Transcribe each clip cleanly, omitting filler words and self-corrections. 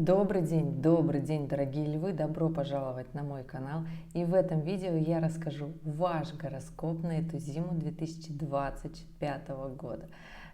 Добрый день, дорогие львы! Добро пожаловать на мой канал. И в этом видео я расскажу ваш гороскоп на эту зиму 2025 года.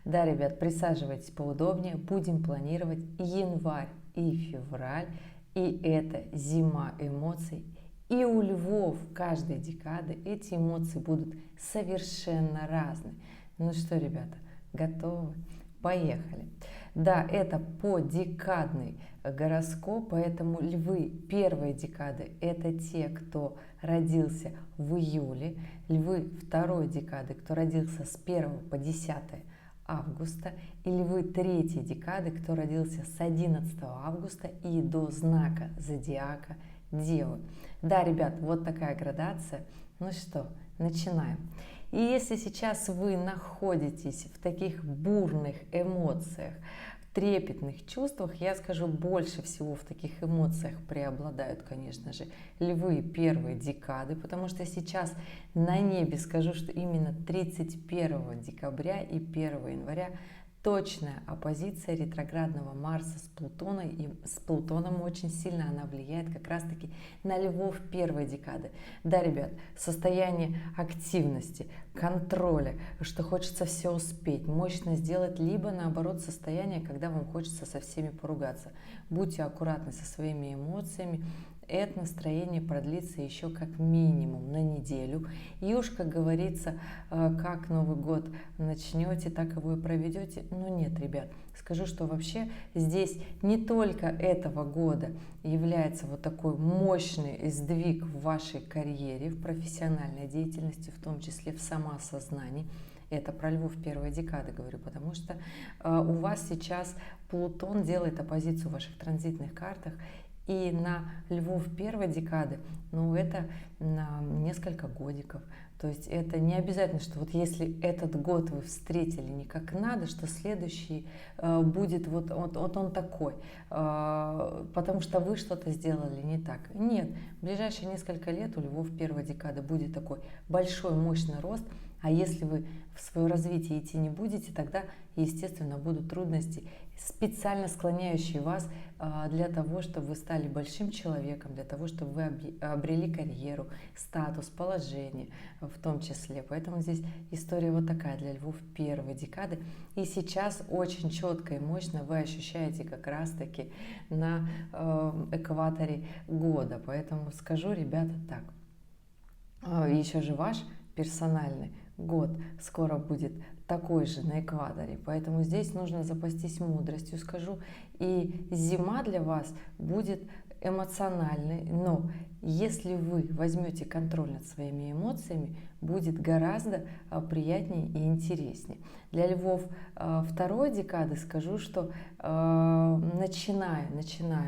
Да, ребят, присаживайтесь поудобнее. Будем планировать январь и февраль. И это зима эмоций. И у львов каждой декады эти эмоции будут совершенно разные. Ну что, ребята, готовы? Поехали! Да, это поддекадный гороскоп, поэтому львы первой декады – это те, кто родился в июле, львы второй декады, кто родился с 1 по 10 августа, и львы третьей декады, кто родился с 11 августа и до знака зодиака Девы. Да, ребят, вот такая градация. Ну что, начинаем. И если сейчас вы находитесь в таких бурных эмоциях, трепетных чувствах, я скажу, больше всего в таких эмоциях преобладают, конечно же, львы первой декады, потому что сейчас на небе, скажу, что именно 31 декабря и 1 января точная оппозиция ретроградного Марса с Плутоном, и с Плутоном очень сильно она влияет как раз-таки на львов первой декады. Да, ребят, состояние активности, контроля, что хочется все успеть, мощно сделать, либо наоборот состояние, когда вам хочется со всеми поругаться. Будьте аккуратны со своими эмоциями. Это настроение продлится еще как минимум на неделю. И уж, как говорится, как Новый год начнете, так его и проведете. Но нет, ребят, скажу, что вообще здесь не только этого года является вот такой мощный сдвиг в вашей карьере, в профессиональной деятельности, в том числе в самоосознании. Это про львов первой декады говорю, потому что у вас сейчас Плутон делает оппозицию в ваших транзитных картах. И на львов первой декады, ну, это на несколько годиков. То есть это не обязательно, что вот если этот год вы встретили не как надо, что следующий будет вот он такой, потому что вы что-то сделали не так. Нет, в ближайшие несколько лет у львов первой декады будет такой большой мощный рост. А если вы в свое развитие идти не будете, тогда, естественно, будут трудности, специально склоняющие вас для того, чтобы вы стали большим человеком, для того, чтобы вы обрели карьеру, статус, положение в том числе. Поэтому здесь история вот такая для львов первой декады. И сейчас очень четко и мощно вы ощущаете как раз-таки на экваторе года. Поэтому скажу, ребята, так. Еще же ваш персональный год скоро будет такой же на экваторе, поэтому здесь нужно запастись мудростью, скажу, и зима для вас будет эмоциональной, но если вы возьмете контроль над своими эмоциями, будет гораздо приятнее и интереснее. Для львов второй декады скажу, что начиная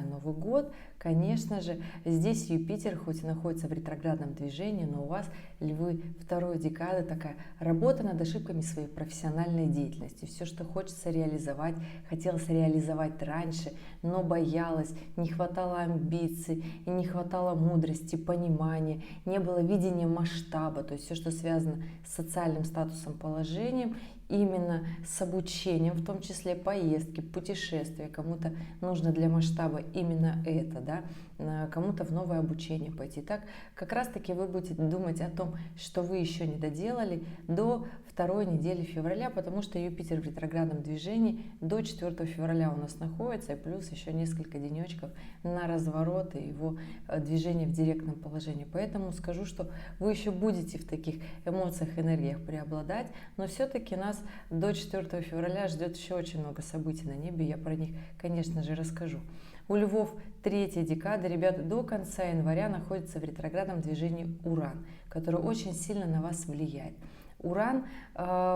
Новый год, конечно же, здесь Юпитер хоть и находится в ретроградном движении, но у вас, львы второй декады, такая работа над ошибками своей профессиональной деятельности. Все, что хочется реализовать, хотелось реализовать раньше, но боялась, не хватало амбиций, и не хватало мудрости, понимания, не было видения масштаба, то есть все, что связано с социальным статусом, положением, именно с обучением, в том числе поездки, путешествия, кому-то нужно для масштаба именно это, да, кому-то в новое обучение пойти. Так как раз таки вы будете думать о том, что вы еще не доделали до второй недели февраля, потому что Юпитер в ретроградном движении до 4 февраля у нас находится, и плюс еще несколько денечков на разворот и его движение в директном положении. Поэтому скажу, что вы еще будете в таких эмоциях, энергиях преобладать, но все-таки нас до 4 февраля ждет еще очень много событий на небе, я про них, конечно же, расскажу. У львов третьей декады, ребята, до конца января находится в ретроградном движении Уран, который очень сильно на вас влияет. Уран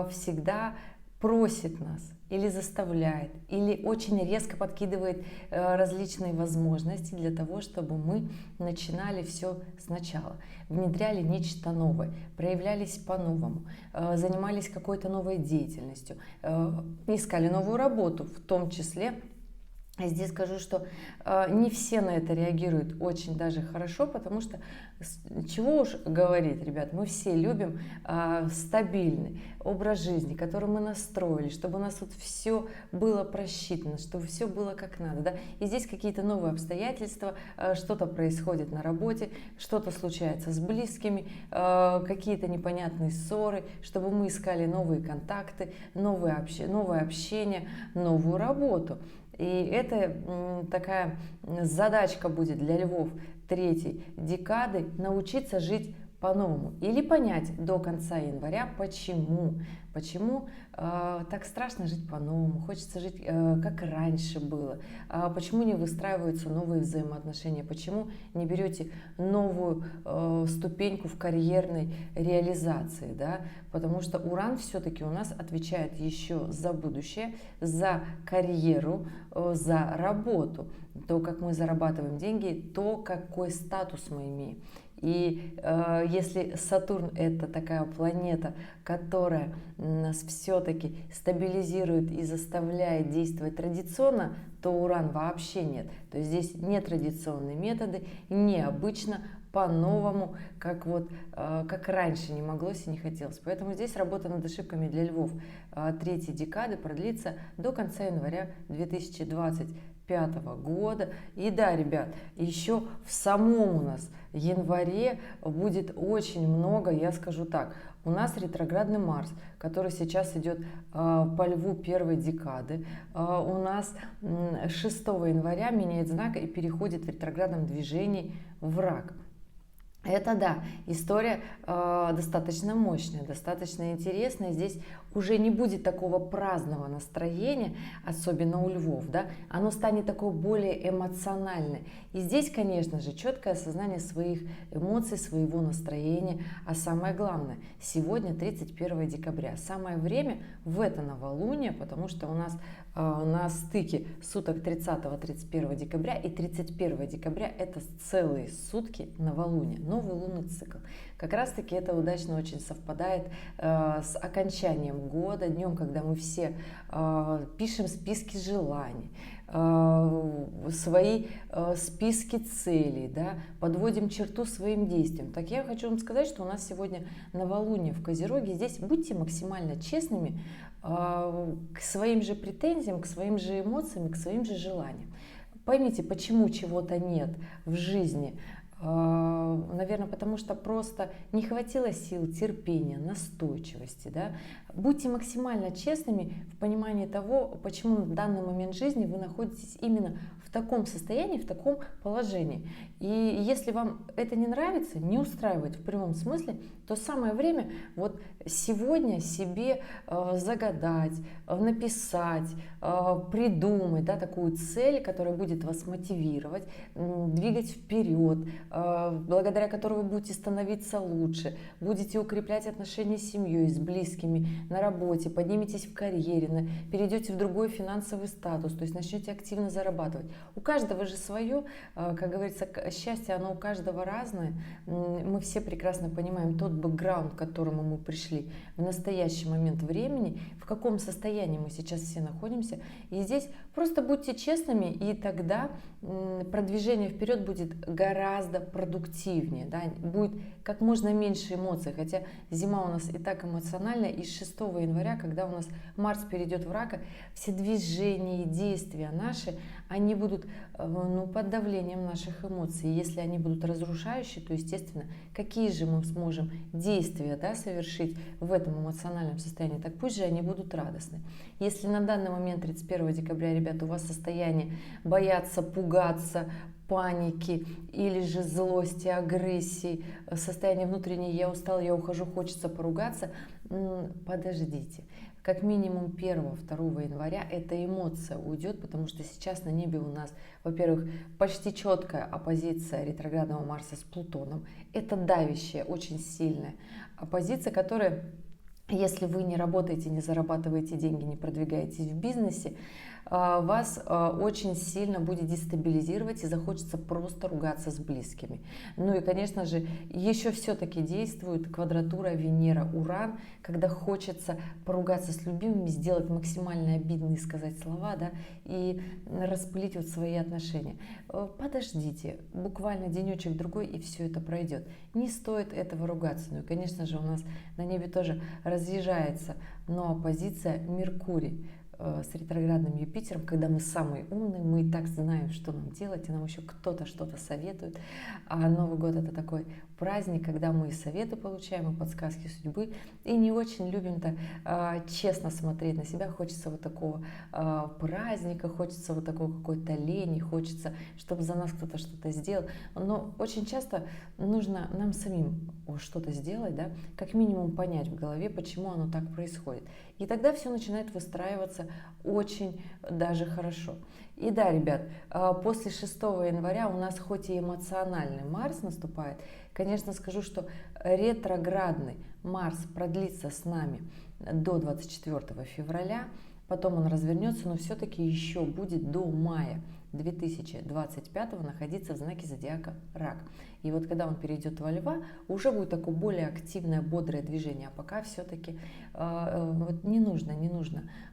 всегда просит нас или заставляет, или очень резко подкидывает различные возможности для того, чтобы мы начинали все сначала, внедряли нечто новое, проявлялись по-новому, занимались какой-то новой деятельностью, искали новую работу, в том числе Здесь скажу, что не все на это реагируют очень даже хорошо, потому что чего уж говорить, ребят, мы все любим стабильный образ жизни, который мы настроили, чтобы у нас вот все было просчитано, чтобы все было как надо, да? И здесь какие-то новые обстоятельства, что-то происходит на работе, что-то случается с близкими, какие-то непонятные ссоры, чтобы мы искали новые контакты, новое общение, новую работу. И это такая задачка будет для львов третьей декады — научиться жить по-новому или понять до конца января, почему так страшно жить по-новому, хочется жить как раньше было, почему не выстраиваются новые взаимоотношения, почему не берете новую ступеньку в карьерной реализации, да? Потому что Уран все-таки у нас отвечает еще за будущее, за карьеру, за работу, то, как мы зарабатываем деньги, то, какой статус мы имеем. И если Сатурн — это такая планета, которая нас все-таки стабилизирует и заставляет действовать традиционно, то Уран вообще нет. То есть здесь нетрадиционные методы, необычно, по-новому, как раньше не моглось и не хотелось. Поэтому здесь работа над ошибками для львов третьей декады продлится до конца января 2025 года. И да, ребят, еще в самом у нас январе будет очень много, я скажу так, у нас ретроградный Марс, который сейчас идет по льву первой декады. У нас 6 января меняет знак и переходит в ретроградном движении в Рак. Это да, история достаточно мощная, достаточно интересная. Здесь уже не будет такого праздного настроения, особенно у львов, да? Оно станет такое более эмоциональное. И здесь, конечно же, четкое осознание своих эмоций, своего настроения. А самое главное, сегодня 31 декабря. Самое время в это новолуние, потому что у нас на стыке суток 30-31 декабря и 31 декабря это целые сутки новолуния, новый лунный цикл. Как раз таки это удачно очень совпадает с окончанием года, днем, когда мы все пишем списки желаний, свои списки целей, да, подводим черту своим действиям. Так я хочу вам сказать, что у нас сегодня новолуние в Козероге. Здесь будьте максимально честными к своим же претензиям, к своим же эмоциям, к своим же желаниям. Поймите, почему чего-то нет в жизни. Наверное, потому что просто не хватило сил, терпения, настойчивости. Да? Будьте максимально честными в понимании того, почему в данный момент жизни вы находитесь именно в таком состоянии, в таком положении. И если вам это не нравится, не устраивает в прямом смысле, то самое время вот сегодня себе загадать, написать, придумать, да, такую цель, которая будет вас мотивировать, двигать вперед, благодаря которой вы будете становиться лучше, будете укреплять отношения с семьей, с близкими, на работе, подниметесь в карьере, перейдете в другой финансовый статус, то есть начнете активно зарабатывать. У каждого же свое, как говорится, счастье, оно у каждого разное. Мы все прекрасно понимаем тот бэкграунд, к которому мы пришли в настоящий момент времени, в каком состоянии мы сейчас все находимся. И здесь просто будьте честными, и тогда продвижение вперед будет гораздо продуктивнее, да? Будет как можно меньше эмоций, хотя зима у нас и так эмоциональная, и с 6 января, когда у нас Марс перейдет в Рака, все движения и действия наши, они будут под давлением наших эмоций. И если они будут разрушающие, то, естественно, какие же мы сможем действия, да, совершить в этом эмоциональном состоянии, так пусть же они будут радостны. Если на данный момент, 31 декабря, ребята, у вас состояние бояться, пугаться, паники или же злости, агрессии, состояние внутреннее «я устал, я ухожу, хочется поругаться», подождите. Как минимум 1-2 января эта эмоция уйдет, потому что сейчас на небе у нас, во-первых, почти четкая оппозиция ретроградного Марса с Плутоном. Это давящая, очень сильная оппозиция, которая, если вы не работаете, не зарабатываете деньги, не продвигаетесь в бизнесе, вас очень сильно будет дестабилизировать и захочется просто ругаться с близкими. Ну и, конечно же, еще все-таки действует квадратура Венера-Уран, когда хочется поругаться с любимыми, сделать максимально обидные, сказать слова, да, и распылить вот свои отношения. Подождите, буквально денечек-другой, и все это пройдет. Не стоит этого ругаться. Ну и, конечно же, у нас на небе тоже разъезжается, но оппозиция Меркурий с ретроградным Юпитером, когда мы самые умные, мы и так знаем, что нам делать, и нам еще кто-то что-то советует. А Новый год — это такой праздник, когда мы и советы получаем, и подсказки судьбы, и не очень любим-то честно смотреть на себя. Хочется вот такого праздника, хочется вот такого какой-то лени, хочется, чтобы за нас кто-то что-то сделал. Но очень часто нужно нам самим что-то сделать, да, как минимум понять в голове, почему оно так происходит. И тогда все начинает выстраиваться очень даже хорошо. И да, ребят, после 6 января у нас хоть и эмоциональный Марс наступает, конечно, скажу, что ретроградный Марс продлится с нами до 24 февраля, потом он развернется, но все-таки еще будет до мая 2025 находиться в знаке зодиака Рак. И вот когда он перейдет во Льва, уже будет такое более активное, бодрое движение. А пока все-таки вот не нужно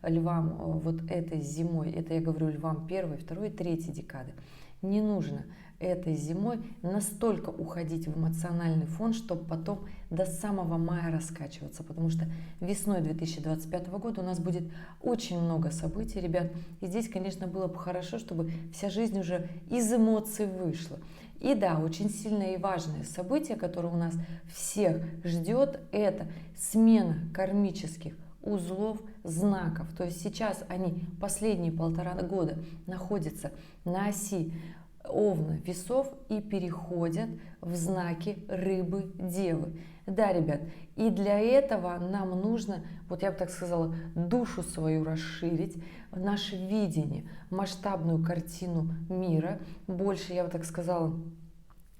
львам вот этой зимой, это я говорю львам первой, второй, третьей декады, не нужно этой зимой настолько уходить в эмоциональный фон, чтобы потом до самого мая раскачиваться, потому что весной 2025 года у нас будет очень много событий, ребят, и здесь, конечно, было бы хорошо, чтобы вся жизнь уже из эмоций вышла. И да, очень сильное и важное событие, которое у нас всех ждет, это смена кармических узлов, знаков. То есть сейчас они последние 1,5 года находятся на оси Овна, Весов и переходят в знаки Рыбы, Девы. Да, ребят, и для этого нам нужно, вот я бы так сказала, душу свою расширить, наше видение, масштабную картину мира, больше, я бы так сказала,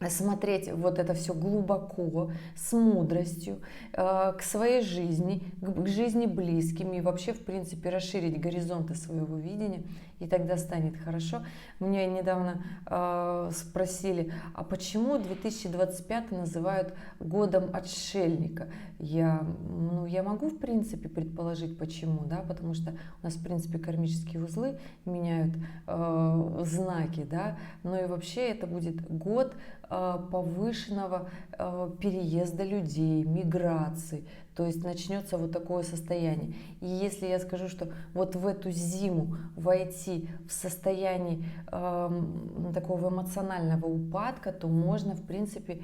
смотреть вот это все глубоко, с мудростью, к своей жизни, к жизни близким и вообще, в принципе, расширить горизонты своего видения, и тогда станет хорошо. Мне недавно спросили, а почему 2025 называют годом отшельника? Я могу, в принципе, предположить, почему, да, потому что у нас, в принципе, кармические узлы меняют знаки, да, но и вообще это будет год повышенного переезда людей, миграции, то есть начнется вот такое состояние. И если я скажу, что вот в эту зиму войти в состояние такого эмоционального упадка, то можно, в принципе,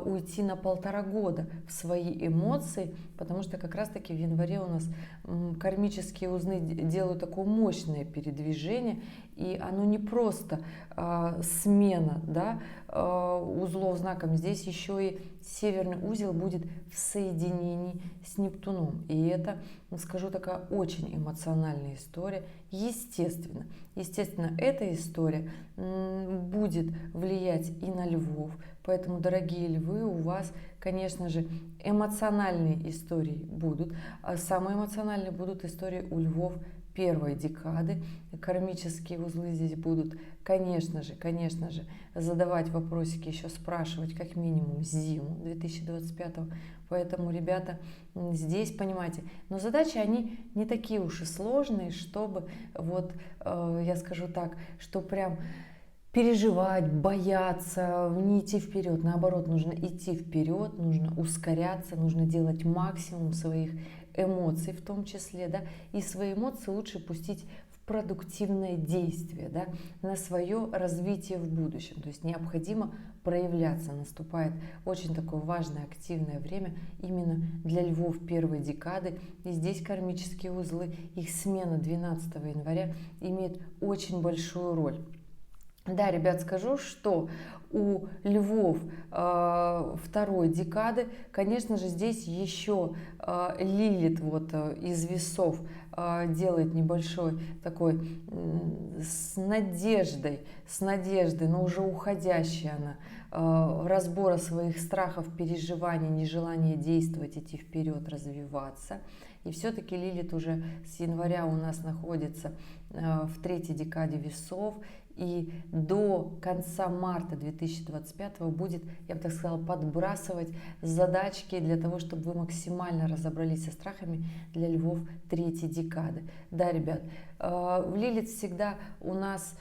уйти на 1,5 года в свои эмоции, потому что как раз-таки в январе у нас кармические узлы делают такое мощное передвижение, и оно не просто смена, да, узлов знаком, здесь еще и северный узел будет в соединении с Нептуном. И это, скажу, такая очень эмоциональная история. Естественно, эта история будет влиять и на львов. Поэтому, дорогие львы, у вас, конечно же, эмоциональные истории будут. А самые эмоциональные будут истории у львов первой декады. Кармические узлы здесь будут, конечно же, задавать вопросики, еще спрашивать как минимум зиму 2025. Поэтому, ребята, здесь, понимаете, но задачи, они не такие уж и сложные, чтобы, вот, я скажу так, что прям переживать, бояться, не идти вперед. Наоборот, нужно идти вперед, нужно ускоряться, нужно делать максимум своих эмоций в том числе, да, и свои эмоции лучше пустить в продуктивное действие, да, на свое развитие в будущем. То есть необходимо проявляться. Наступает очень такое важное, активное время именно для львов первой декады. И здесь кармические узлы, их смена 12 января имеет очень большую роль. Да, ребят, скажу, что у львов второй декады, конечно же, здесь еще Лилит вот из Весов делает небольшой такой с надеждой, но уже уходящая она, разбора своих страхов, переживаний, нежелания действовать, идти вперед, развиваться. И все-таки Лилит уже с января у нас находится в третьей декаде весов, и до конца марта 2025 будет, я бы так сказала, подбрасывать задачки для того, чтобы вы максимально разобрались со страхами для львов третьей декады. Да, ребят, в Лилит всегда у нас,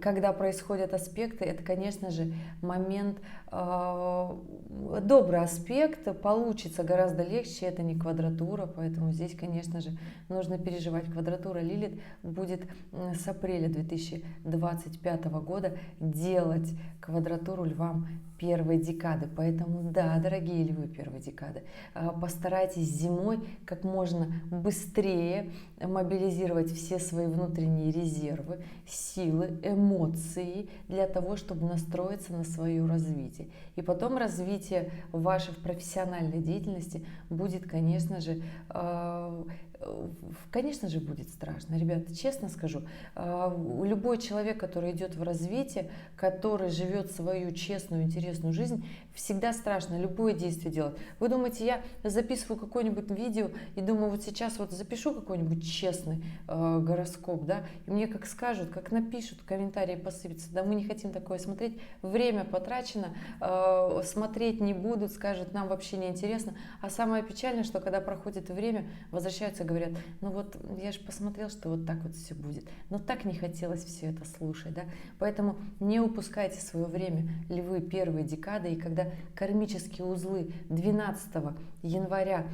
когда происходят аспекты, это, конечно же, момент, добрый аспект, получится гораздо легче, это не квадратура, поэтому здесь, конечно же, нужно переживать. Квадратура Лилит будет с апреля 2025 года делать квадратуру львам первой декады. Поэтому, да, дорогие львы первой декады, постарайтесь зимой как можно быстрее мобилизировать все свои внутренние резервы, силы, эмоции для того, чтобы настроиться на свое развитие. И потом развитие вашей профессиональной деятельности будет, конечно же, будет страшно. Ребята, честно скажу, любой человек, который идет в развитие, который живет свою честную, интересную жизнь, всегда страшно любое действие делать. Вы думаете, я записываю какое-нибудь видео и думаю, вот сейчас вот запишу какой-нибудь честный гороскоп, да, и мне как скажут, как напишут, комментарии посыпятся, да, мы не хотим такое смотреть, время потрачено, смотреть не будут, скажут, нам вообще не интересно. А самое печальное, что когда проходит время, возвращаются и говорят, ну вот я же посмотрел, что вот так вот все будет, но так не хотелось все это слушать, да, поэтому не упускайте свое время, львы первой декады, и когда кармические узлы 12 января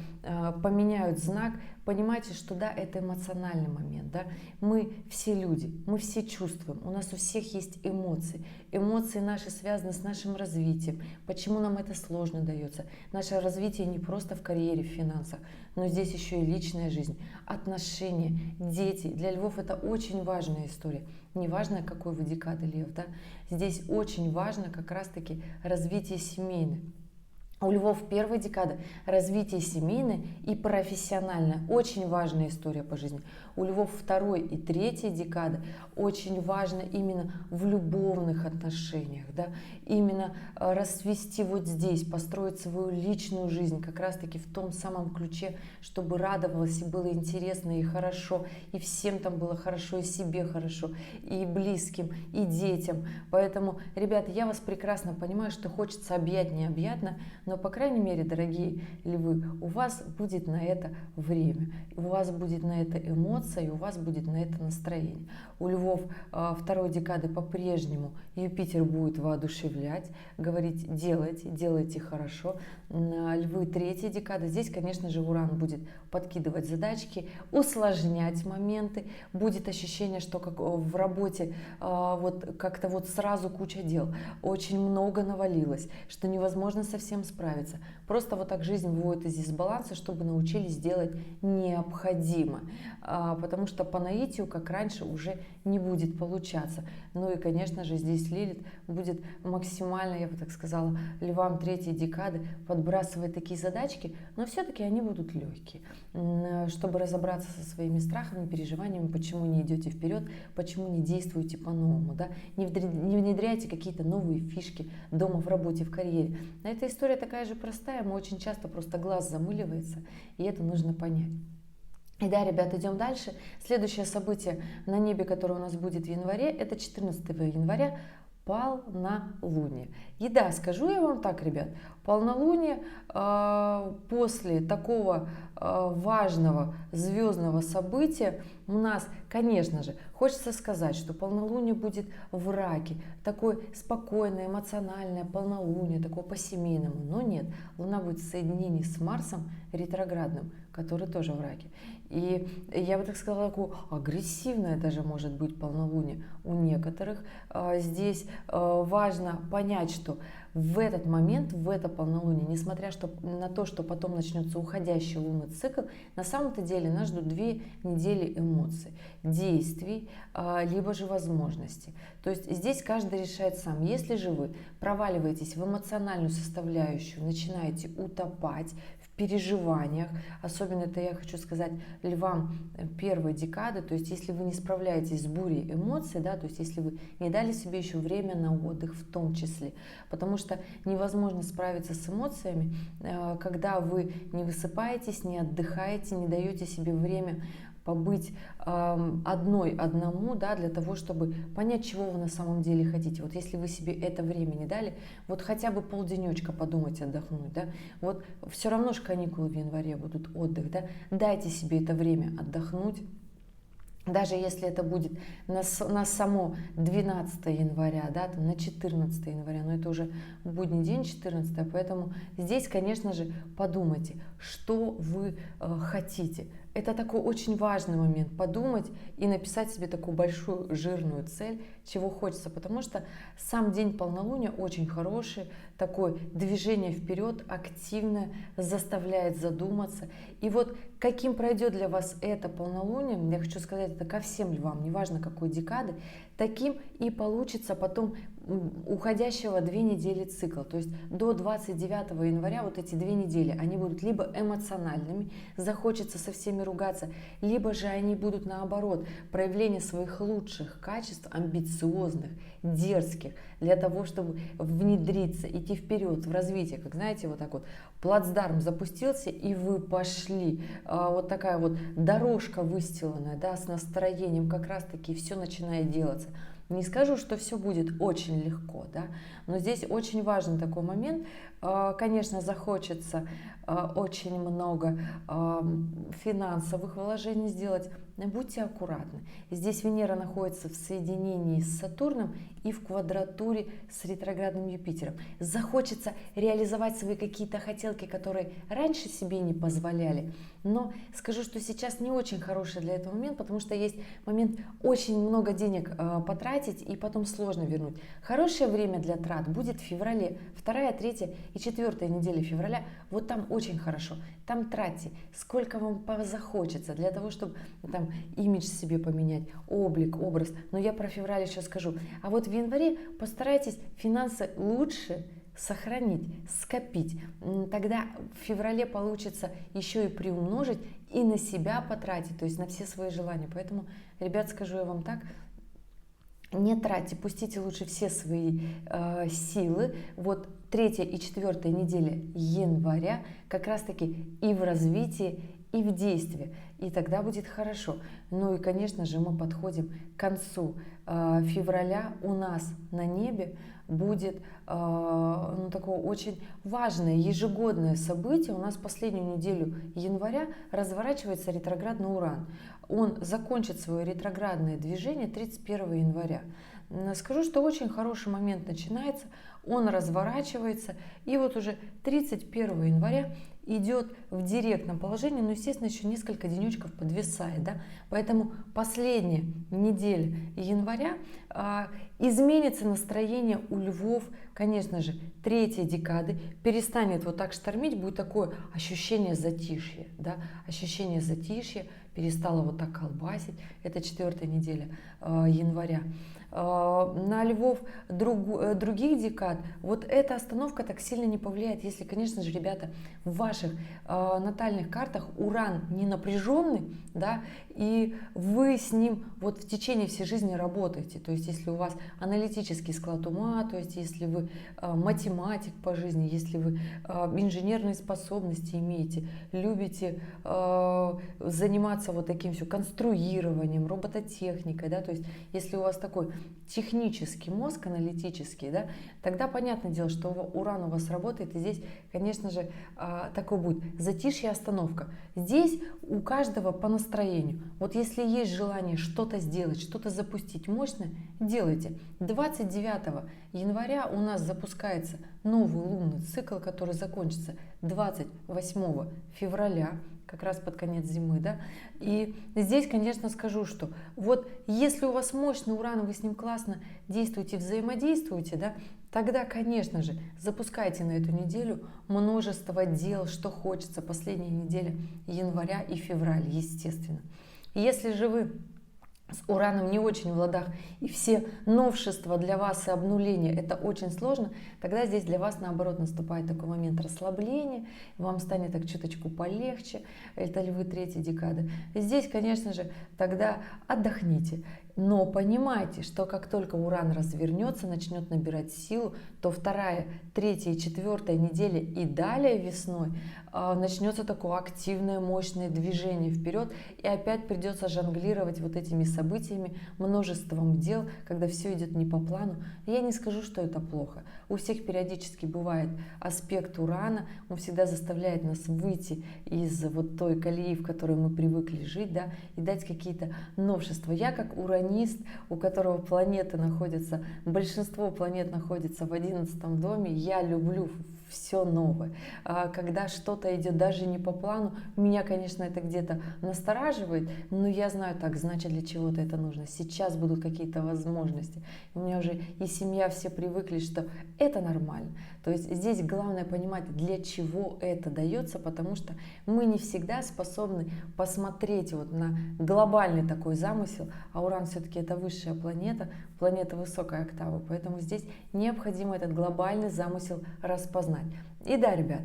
поменяют знак, понимайте, что да, это эмоциональный момент, да, мы все люди, мы все чувствуем, у нас у всех есть эмоции, эмоции наши связаны с нашим развитием, почему нам это сложно дается, наше развитие не просто в карьере, в финансах, но здесь еще и личная жизнь, отношения, дети, для львов это очень важная история, неважно, какой вы декады лев, да, здесь очень важно как раз-таки развитие семейное. У львов первой декады развитие семейное и профессиональное. Очень важная история по жизни. У львов второй и третьей декады очень важно именно в любовных отношениях. Да? Именно расцвести вот здесь, построить свою личную жизнь как раз-таки в том самом ключе, чтобы радовалось и было интересно и хорошо. И всем там было хорошо, и себе хорошо, и близким, и детям. Поэтому, ребята, я вас прекрасно понимаю, что хочется объять необъятно, но, по крайней мере, дорогие львы, у вас будет на это время, у вас будет на это эмоция, и у вас будет на это настроение. У львов второй декады по-прежнему Юпитер будет воодушевлять, говорить делайте хорошо. Львы третьей декады, здесь, конечно же, Уран будет подкидывать задачки, усложнять моменты, будет ощущение, что как в работе вот как-то вот сразу куча дел, очень много навалилось, что невозможно совсем справиться. Просто вот так жизнь вводит из дисбаланса, чтобы научились делать необходимо, потому что по наитию, как раньше, уже не будет получаться. Ну и, конечно же, здесь Лилит будет максимально, я бы так сказала, львам третьей декады подбрасывать такие задачки, но все-таки они будут легкие, чтобы разобраться со своими страхами, переживаниями, почему не идете вперед, почему не действуете по-новому, да? Не внедряйте какие-то новые фишки дома, в работе, в карьере. Эта история такая же простая, мы очень часто просто глаз замыливается, и это нужно понять. И да, ребят, идем дальше. Следующее событие на небе, которое у нас будет в январе, это 14 января, полнолуние. И да, скажу я вам так, ребят, полнолуние после такого важного звездного события у нас, конечно же, хочется сказать, что полнолуние будет в Раке, такое спокойное, эмоциональное полнолуние, такое по-семейному, но нет, Луна будет в соединении с Марсом ретроградным, который тоже в Раке. И я бы так сказала, такое агрессивное даже может быть полнолуние у некоторых. Здесь важно понять, что в этот момент, в это полнолуние, несмотря на то, что потом начнется уходящий лунный цикл, на самом-то деле нас ждут 2 недели эмоций, действий, либо же возможностей. То есть здесь каждый решает сам. Если же вы проваливаетесь в эмоциональную составляющую, начинаете утопать в переживаниях, особенно это я хочу сказать львам первой декады, то есть если вы не справляетесь с бурей эмоций, да, то есть если вы не дали себе еще время на отдых в том числе, потому что невозможно справиться с эмоциями, когда вы не высыпаетесь, не отдыхаете, не даете себе время побыть одному, да, для того, чтобы понять, чего вы на самом деле хотите. Вот если вы себе это время не дали, вот хотя бы полденечка подумать, отдохнуть, да, вот все равно же каникулы в январе будут, отдых, да, дайте себе это время отдохнуть. Даже если это будет на само 12 января, да, там на 14 января, но это уже будний день 14, поэтому здесь, конечно же, подумайте, что вы хотите. Это такой очень важный момент, подумать и написать себе такую большую жирную цель, чего хочется, потому что сам день полнолуния очень хороший, такое движение вперед, активное, заставляет задуматься. И вот каким пройдет для вас это полнолуние, я хочу сказать это ко всем львам, неважно какой декады, таким и получится потом уходящего 2 недели цикла. То есть до 29 января вот эти 2 недели, они будут либо эмоциональными, захочется со всеми ругаться, либо же они будут наоборот, проявление своих лучших качеств, амбициозных, дерзких, для того, чтобы внедриться, идти вперед в развитие. Как знаете, вот так вот плацдарм запустился, и вы пошли. Вот такая вот дорожка выстиланная, да, с настроением, как раз таки все начинает делаться. Не скажу, что все будет очень легко, да, но здесь очень важный такой момент. Конечно, захочется очень много финансовых вложений сделать. Будьте аккуратны. Здесь Венера находится в соединении с Сатурном и в квадратуре с ретроградным Юпитером. Захочется реализовать свои какие-то хотелки, которые раньше себе не позволяли. Но скажу, что сейчас не очень хороший для этого момент, потому что есть момент очень много денег потратить и потом сложно вернуть. Хорошее время для трат будет в феврале, 2, 3 и 4 недели февраля. Вот там очень хорошо. Там тратьте, сколько вам захочется для того, чтобы там имидж себе поменять, облик, образ. Но я про февраль еще скажу. А вот в январе постарайтесь финансы лучше сохранить, скопить. Тогда в феврале получится еще и приумножить и на себя потратить, то есть на все свои желания. Поэтому, ребят, скажу я вам так, не тратьте, пустите лучше все свои силы. Вот 3 и 4 неделя января как раз таки и в развитии, и в действии. И тогда будет хорошо. Ну и, конечно же, мы подходим к концу февраля. У нас на небе будет такое очень важное ежегодное событие. У нас последнюю неделю января разворачивается ретроградный Уран. Он закончит свое ретроградное движение 31 января. Скажу, что очень хороший момент начинается, он разворачивается, и вот уже 31 января идет в директном положении, но, естественно, еще несколько денечков подвисает, да? Поэтому последняя неделя января изменится настроение у львов, конечно же, 3 декады, перестанет вот так штормить, будет такое ощущение затишья, да? Ощущение затишья, перестало вот так колбасить, это 4 неделя января. На львов других декад вот эта остановка так сильно не повлияет, если, конечно же, ребята, в ваших натальных картах Уран не напряженный, да, и вы с ним вот в течение всей жизни работаете. То есть если у вас аналитический склад ума, то есть если вы математик по жизни, если вы инженерные способности имеете, любите заниматься вот таким все конструированием, робототехникой, да, то есть если у вас такой технический мозг, аналитический, да, тогда понятное дело, что Уран у вас работает, и здесь, конечно же, такой будет затишье, остановка. Здесь у каждого по настроению. Вот если есть желание что-то сделать, что-то запустить мощное, делайте. 29 января у нас запускается новый лунный цикл, который закончится 28 февраля, как раз под конец зимы, да, и здесь, конечно, скажу, что вот если у вас мощный Уран, вы с ним классно действуете, взаимодействуете, да, тогда, конечно же, запускайте на эту неделю множество дел, что хочется, последняя неделя января и февраля, естественно. Если же вы с Ураном не очень в ладах, и все новшества для вас и обнуления это очень сложно, тогда здесь для вас наоборот наступает такой момент расслабления, вам станет так чуточку полегче, это львы третьей декады. Здесь, конечно же, тогда отдохните, но понимайте, что как только Уран развернется, начнет набирать силу, то вторая, третья и четвертая неделя и далее весной начнется такое активное, мощное движение вперед, и опять придется жонглировать вот этими событиями, множеством дел, когда все идет не по плану. Я не скажу, что это плохо. У всех периодически бывает аспект Урана, он всегда заставляет нас выйти из вот той колеи, в которой мы привыкли жить, да, и дать какие-то новшества. Я как уранист, у которого планеты находятся, большинство планет находится в 11 доме, я люблю все новое. Когда что-то идет даже не по плану, меня, конечно, это где-то настораживает, но я знаю, так, значит, для чего-то это нужно. Сейчас будут какие-то возможности. У меня уже и семья, все привыкли, что это нормально. То есть здесь главное понимать, для чего это дается, потому что мы не всегда способны посмотреть вот на глобальный такой замысел, а Уран все-таки это высшая планета, планета высокой октавы, поэтому здесь необходимо этот глобальный замысел распознать. И да, ребят,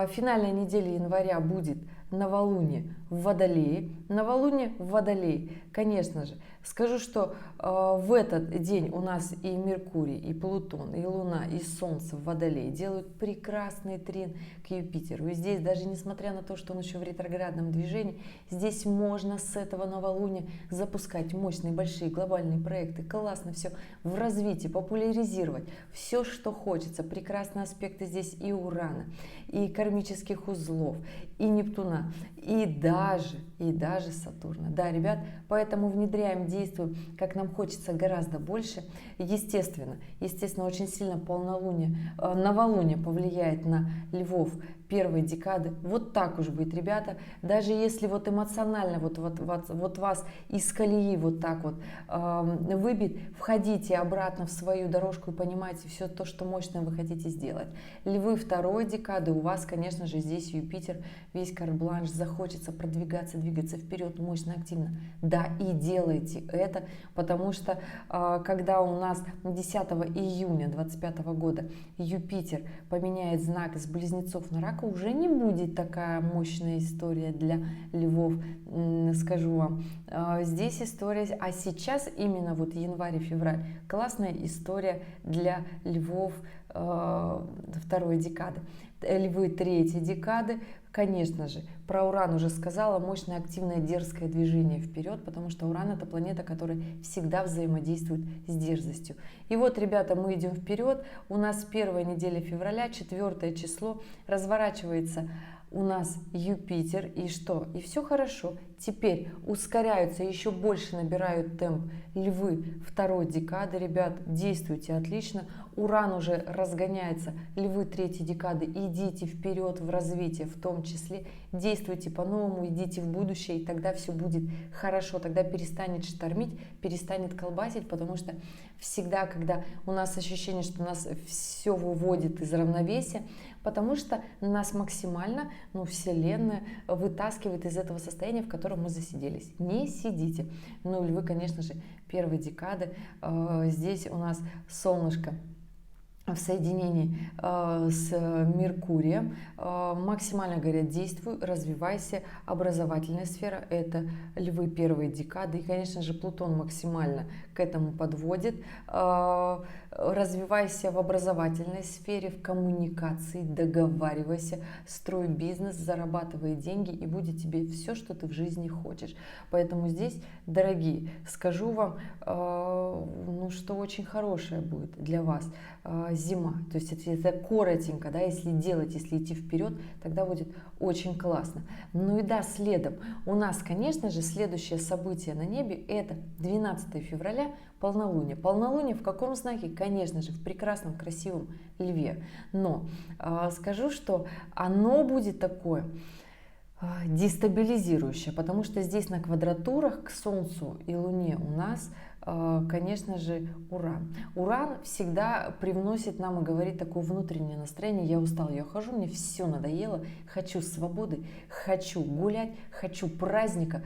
финальная неделя января будет новолуние в Водолее. Новолуние в Водолее, конечно же. Скажу, что в этот день у нас и Меркурий, и Плутон, и Луна, и Солнце в Водолее делают прекрасный трин к Юпитеру. И здесь, даже несмотря на то, что он еще в ретроградном движении, здесь можно с этого новолуния запускать мощные, большие глобальные проекты. Классно все в развитии, популяризировать все, что хочется. Прекрасные аспекты здесь и Урана, и кармических узлов, и Нептуна, и даже Сатурна. Да, ребят, поэтому внедряем, действуем, как нам хочется, гораздо больше. Естественно, очень сильно новолуние повлияет на львов первой декады. Вот так уж будет, ребята. Даже если вот эмоционально вот вас из колеи вот так вот выбит, входите обратно в свою дорожку и понимаете все то, что мощное вы хотите сделать. Львы второй декады, у вас, конечно же, здесь Юпитер, весь карт-бланш, захочется продвигаться, двигаться вперед мощно, активно. Да, и делайте это, потому что когда у нас 10 июня 2025 года Юпитер поменяет знак с Близнецов на Рака, уже не будет такая мощная история для львов, скажу вам. Здесь история, а сейчас именно вот январь и февраль, классная история для львов второй декады. Львы третьей декады, конечно же, про Уран уже сказала, мощное, активное, дерзкое движение вперед, потому что Уран это планета, которая всегда взаимодействует с дерзостью. И вот, ребята, мы идем вперед, у нас первая неделя февраля, 4 число, разворачивается у нас Юпитер, и что? И все хорошо. Теперь ускоряются, еще больше набирают темп львы второй декады. Ребят, действуйте отлично. Уран уже разгоняется. Львы третьей декады, идите вперед в развитие, в том числе. Действуйте по-новому, идите в будущее, и тогда все будет хорошо. Тогда перестанет штормить, перестанет колбасить, потому что всегда, когда у нас ощущение, что нас все выводит из равновесия, потому что нас максимально, Вселенная вытаскивает из этого состояния, в котором мы засиделись. Не сидите. Львы, конечно же, первой декады. Здесь у нас солнышко в соединении с Меркурием. Максимально, говорят, действуй, развивайся. Образовательная сфера – это львы первой декады. И, конечно же, Плутон максимально к этому подводит. Развивайся в образовательной сфере, в коммуникации, договаривайся, строй бизнес, зарабатывай деньги, и будет тебе все, что ты в жизни хочешь. Поэтому здесь, дорогие, скажу вам, что очень хорошее будет для вас зима. То есть это коротенько, да, если делать, если идти вперед, тогда будет очень классно. И да, следом у нас, конечно же, следующее событие на небе – это 12 февраля, полнолуние. Полнолуние в каком знаке? Конечно же, в прекрасном, красивом льве. Но скажу, что оно будет такое дестабилизирующее, потому что здесь на квадратурах к Солнцу и Луне у нас конечно же, Уран. Уран всегда привносит нам и говорит такое внутреннее настроение: я устал, я ухожу, мне все надоело, хочу свободы, хочу гулять, хочу праздника,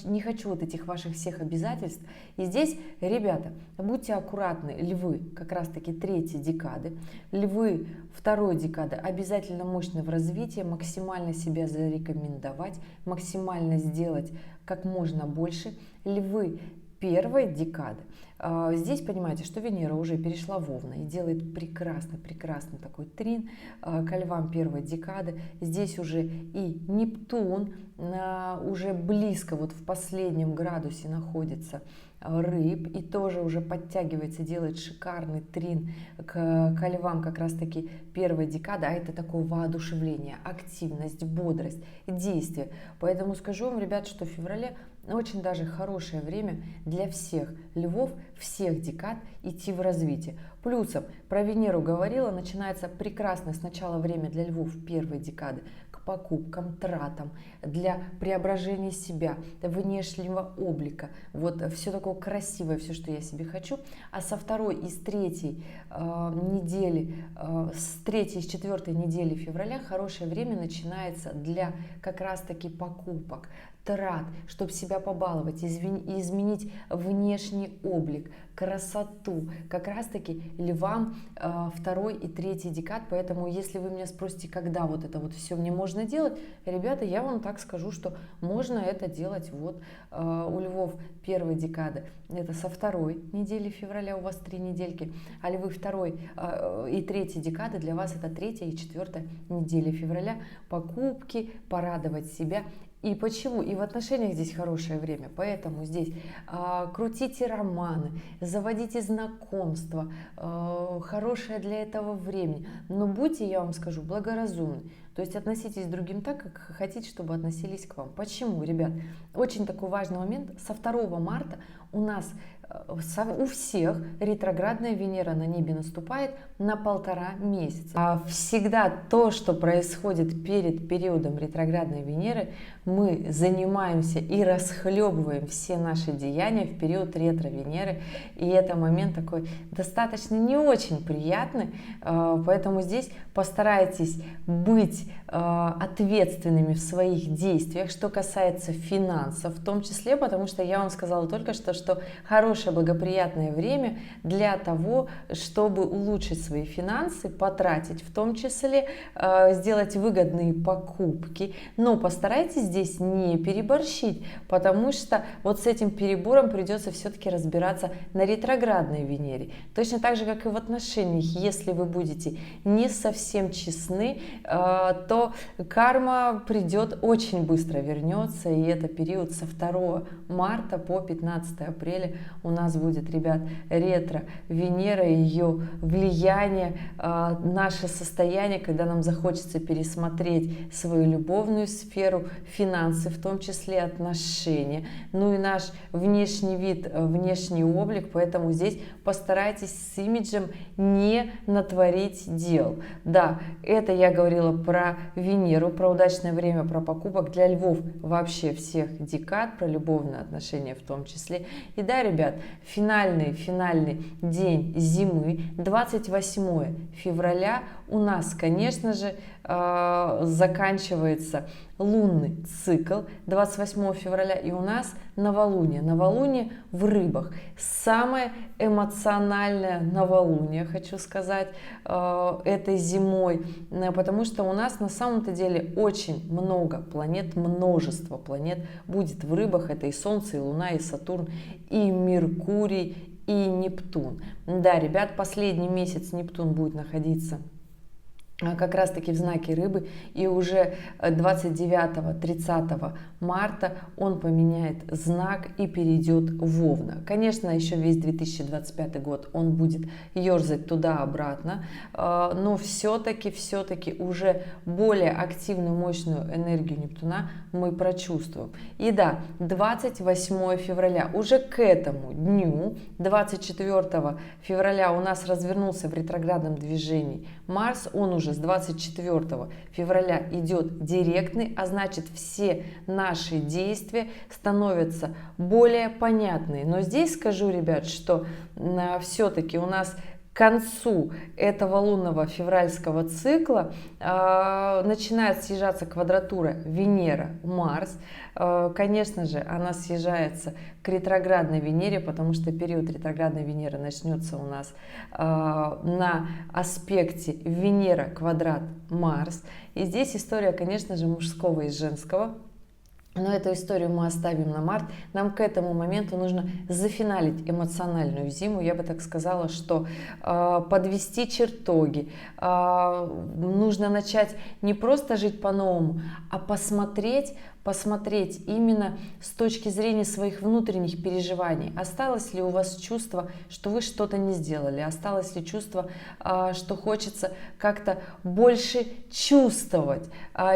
не хочу вот этих ваших всех обязательств. И здесь, ребята, будьте аккуратны, львы, как раз таки третьей декады, львы второй декады обязательно мощны в развитии, максимально себя зарекомендовать, максимально сделать как можно больше. Львы первой декады. Здесь понимаете, что Венера уже перешла в Овна и делает прекрасный такой трин ко львам первой декады. Здесь уже и Нептун уже близко, вот в последнем градусе находится Рыб, и тоже уже подтягивается, делает шикарный трин к львам как раз таки первой декады, а это такое воодушевление, активность, бодрость, действие. Поэтому скажу вам, ребят, что в феврале очень даже хорошее время для всех львов, всех декад идти в развитие. Плюсом, про Венеру говорила, начинается прекрасное сначала время для львов первой декады, к покупкам, тратам, для преображения себя, внешнего облика. Вот все такое красивое, все, что я себе хочу. А со второй и с третьей недели, с третьей и с четвертой недели февраля хорошее время начинается для как раз-таки покупок, трат, чтобы себя побаловать, изменить внешний облик, красоту, как раз-таки львам второй и третий декад. Поэтому, если вы меня спросите, когда вот это вот все мне можно делать, ребята, я вам так скажу, что можно это делать вот у львов первой декады. Это со второй недели февраля, у вас 3 недельки, а львы второй и третьей декады для вас это 3-я и 4-я недели февраля. Покупки, порадовать себя. И почему? И в отношениях здесь хорошее время, поэтому здесь крутите романы, заводите знакомства, хорошее для этого времени. Но будьте, я вам скажу, благоразумны. То есть относитесь к другим так, как хотите, чтобы относились к вам. Почему, ребят? Очень такой важный момент. Со 2 марта у нас у всех ретроградная Венера на небе наступает на 1,5 месяца. А всегда то, что происходит перед периодом ретроградной Венеры, мы занимаемся и расхлебываем все наши деяния в период ретро-Венеры. И это момент такой достаточно не очень приятный. Поэтому здесь постарайтесь быть ответственными в своих действиях, что касается финансов в том числе, потому что я вам сказала только что хорошее благоприятное время для того, чтобы улучшить свои финансы, потратить в том числе, сделать выгодные покупки, но постарайтесь здесь не переборщить, потому что вот с этим перебором придется все-таки разбираться на ретроградной Венере. Точно так же, как и в отношениях, если вы будете не совсем честны, то карма придет очень быстро, вернется, и это период со 2 марта по 15 апреля у нас будет, ребят, ретро Венера, ее влияние, наше состояние, когда нам захочется пересмотреть свою любовную сферу, финансы, в том числе отношения, ну и наш внешний вид, внешний облик. Поэтому здесь постарайтесь с имиджем не натворить дел. Да, это я говорила про Венеру, про удачное время, про покупок для львов вообще всех декад, про любовные отношения в том числе. И да, ребят, финальный день зимы, 28 февраля, у нас, конечно же, заканчивается лунный цикл 28 февраля, и у нас новолуние в Рыбах. Самое эмоциональное новолуние, хочу сказать, этой зимой, потому что у нас на самом-то деле очень много планет, множество планет будет в Рыбах. Это и Солнце, и Луна, и Сатурн, и Меркурий, и Нептун. Да, ребят, последний месяц Нептун будет находиться как раз таки в знаке Рыбы, и уже 29-30 марта он поменяет знак и перейдет в Овна. Конечно, еще весь 2025 год он будет ерзать туда-обратно, но все-таки уже более активную, мощную энергию Нептуна мы прочувствуем. И да, 28 февраля, уже к этому дню, 24 февраля у нас развернулся в ретроградном движении Марс, он уже уже с 24 февраля идет директный, а значит все наши действия становятся более понятны. Но здесь скажу, ребят, что все-таки у нас к концу этого лунного февральского цикла начинает съезжаться квадратура Венера-Марс. Конечно же, она съезжается к ретроградной Венере, потому что период ретроградной Венеры начнется у нас на аспекте Венера квадрат Марс. И здесь история, конечно же, мужского и женского. Но эту историю мы оставим на март. Нам к этому моменту нужно зафиналить эмоциональную зиму. Я бы так сказала, что подвести чертоги. Нужно начать не просто жить по-новому, а посмотреть именно с точки зрения своих внутренних переживаний. Осталось ли у вас чувство, что вы что-то не сделали? Осталось ли чувство, что хочется как-то больше чувствовать?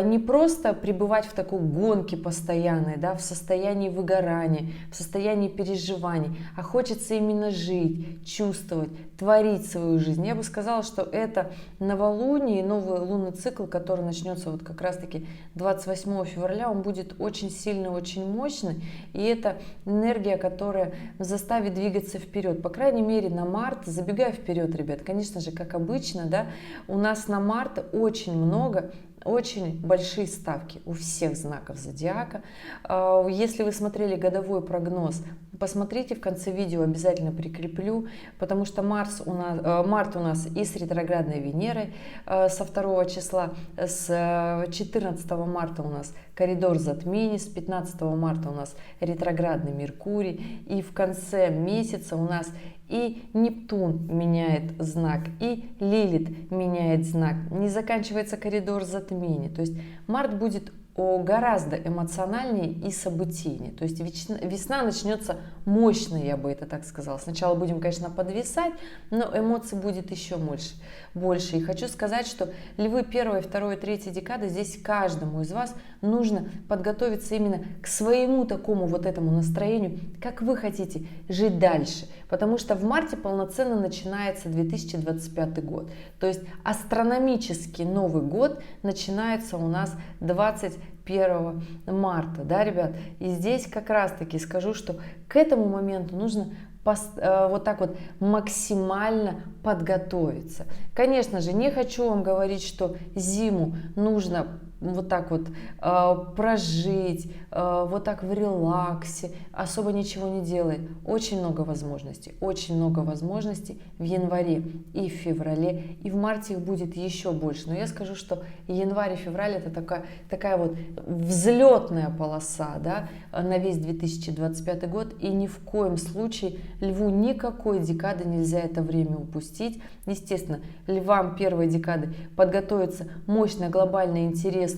Не просто пребывать в такой гонке постоянной, да, в состоянии выгорания, в состоянии переживаний, а хочется именно жить, чувствовать, творить свою жизнь. Я бы сказала, что это новолуние, новый лунный цикл, который начнется вот как раз-таки 28 февраля, он будет очень сильный, очень мощный, и это энергия, которая заставит двигаться вперед, по крайней мере на март. Забегая вперед, ребят, конечно же, как обычно, да, у нас на март очень большие ставки у всех знаков зодиака. Если вы смотрели годовой прогноз, посмотрите в конце видео, обязательно прикреплю, потому что март у нас и с ретроградной Венерой со 2 числа, с 14 марта у нас коридор затмений, с 15 марта у нас ретроградный Меркурий, и в конце месяца у нас и Нептун меняет знак, и Лилит меняет знак. Не заканчивается коридор затмений. То есть март будет гораздо эмоциональнее и событийнее. То есть весна начнется мощно, я бы это так сказала. Сначала будем, конечно, подвисать, но эмоций будет еще больше. И хочу сказать, что львы 1, 2, 3 декады, здесь каждому из вас нужно подготовиться именно к своему такому вот этому настроению, как вы хотите жить дальше. Потому что в марте полноценно начинается 2025 год. То есть астрономический Новый год начинается у нас 21 марта, да, ребят? И здесь как раз-таки скажу, что к этому моменту нужно вот так вот максимально подготовиться. Конечно же, не хочу вам говорить, что зиму нужно вот так вот прожить, вот так в релаксе, особо ничего не делает. Очень много возможностей в январе и в феврале, и в марте их будет еще больше. Но я скажу, что январь и февраль это такая вот взлетная полоса, да, на весь 2025 год, и ни в коем случае льву никакой декады нельзя это время упустить. Естественно, львам первой декады подготовиться мощно, глобально, интересно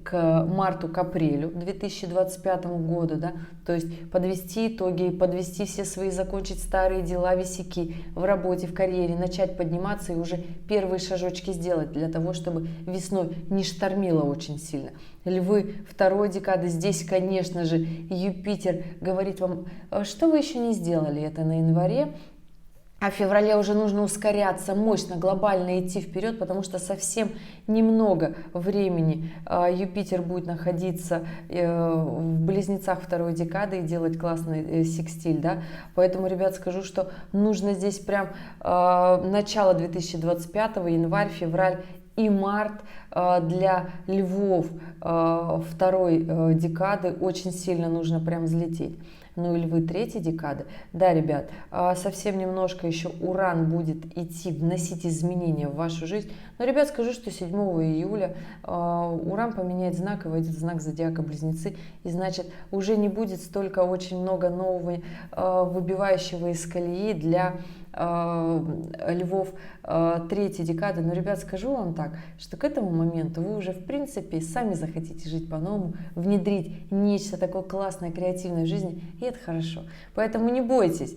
к марту, к апрелю 2025 года, да, то есть подвести итоги, подвести все свои, закончить старые дела, висяки в работе, в карьере, начать подниматься и уже первые шажочки сделать для того, чтобы весной не штормило очень сильно. Львы второй декады, здесь, конечно же, Юпитер говорит вам, что вы еще не сделали это на январе. А в феврале уже нужно ускоряться, мощно, глобально идти вперед, потому что совсем немного времени Юпитер будет находиться в близнецах второй декады и делать классный секстиль, да. Поэтому, ребят, скажу, что нужно здесь прям начало 2025, январь, февраль и март для львов второй декады очень сильно нужно прям взлететь. Ну и львы третьей декады, да, ребят, совсем немножко еще Уран будет идти, вносить изменения в вашу жизнь. Но, ребят, скажу, что 7 июля Уран поменяет знак и войдет в знак зодиака Близнецы, и значит уже не будет столько очень много нового выбивающего из колеи для львов третьей декады. Но, ребят, скажу вам так, что к этому моменту вы уже в принципе сами захотите жить по-новому, внедрить нечто такое классное, креативное в жизни, и это хорошо. Поэтому не бойтесь,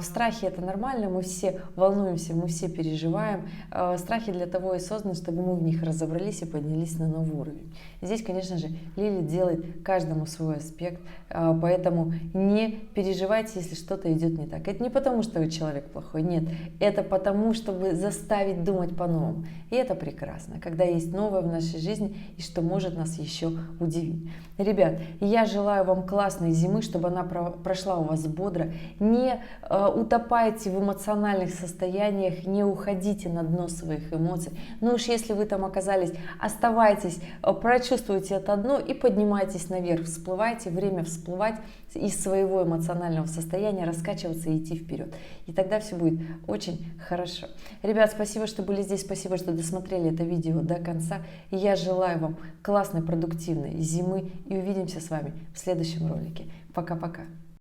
страхи это нормально, мы все волнуемся, мы все переживаем. Страхи для того и созданы, чтобы мы в них разобрались и поднялись на новый уровень. Здесь, конечно же, Лилит делает каждому свой аспект, поэтому не переживайте, если что-то идет не так. Это не потому, что вы человек плохой, нет, это потому, что вы бы заставить думать по-новому. И это прекрасно, когда есть новое в нашей жизни и что может нас еще удивить. Ребят, я желаю вам классной зимы, чтобы она прошла у вас бодро. Не утопайте в эмоциональных состояниях, не уходите на дно своих эмоций. Но уж если вы там оказались, оставайтесь, прочувствуйте это дно и поднимайтесь наверх, всплывайте, время всплывать из своего эмоционального состояния, раскачиваться и идти вперед. И тогда все будет очень хорошо. Ребят, спасибо, что были здесь, спасибо, что досмотрели это видео до конца. И я желаю вам классной, продуктивной зимы и увидимся с вами в следующем ролике. Пока-пока.